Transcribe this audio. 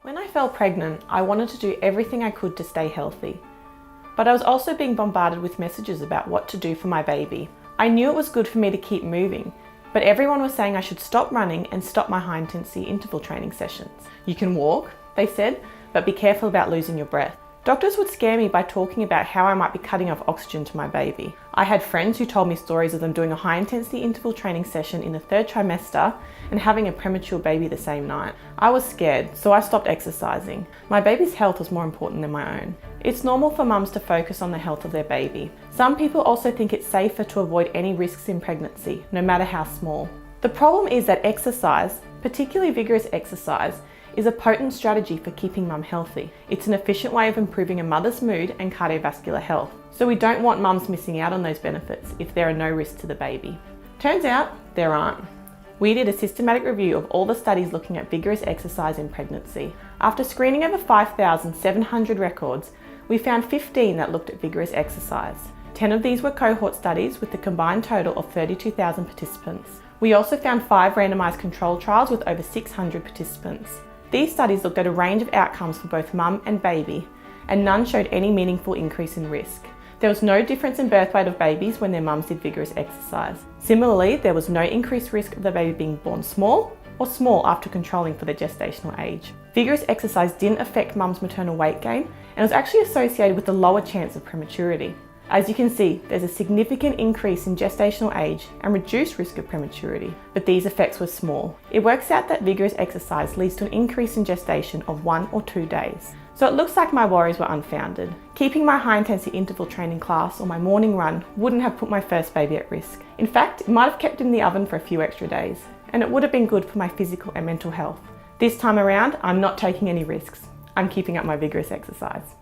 When I fell pregnant, I wanted to do everything I could to stay healthy. But I was also being bombarded with messages about what to do for my baby. I knew it was good for me to keep moving, but everyone was saying I should stop running and stop my high-intensity interval training sessions. You can walk, they said, but be careful about losing your breath. Doctors would scare me by talking about how I might be cutting off oxygen to my baby. I had friends who told me stories of them doing a high-intensity interval training session in the 3rd trimester and having a premature baby the same night. I was scared, so I stopped exercising. My baby's health was more important than my own. It's normal for mums to focus on the health of their baby. Some people also think it's safer to avoid any risks in pregnancy, no matter how small. The problem is that exercise, particularly vigorous exercise, is a potent strategy for keeping mum healthy. It's an efficient way of improving a mother's mood and cardiovascular health. So we don't want mums missing out on those benefits if there are no risks to the baby. Turns out there aren't. We did a systematic review of all the studies looking at vigorous exercise in pregnancy. After screening over 5,700 records, we found 15 that looked at vigorous exercise. 10 of these were cohort studies with a combined total of 32,000 participants. We also found 5 randomised control trials with over 600 participants. These studies looked at a range of outcomes for both mum and baby, and none showed any meaningful increase in risk. There was no difference in birth weight of babies when their mums did vigorous exercise. Similarly, there was no increased risk of the baby being born small or small after controlling for their gestational age. Vigorous exercise didn't affect mum's maternal weight gain and was actually associated with a lower chance of prematurity. As you can see, there's a significant increase in gestational age and reduced risk of prematurity, but these effects were small. It works out that vigorous exercise leads to an increase in gestation of 1 or 2 days. So it looks like my worries were unfounded. Keeping my high-intensity interval training class or my morning run wouldn't have put my first baby at risk. In fact, it might have kept him in the oven for a few extra days, and it would have been good for my physical and mental health. This time around, I'm not taking any risks. I'm keeping up my vigorous exercise.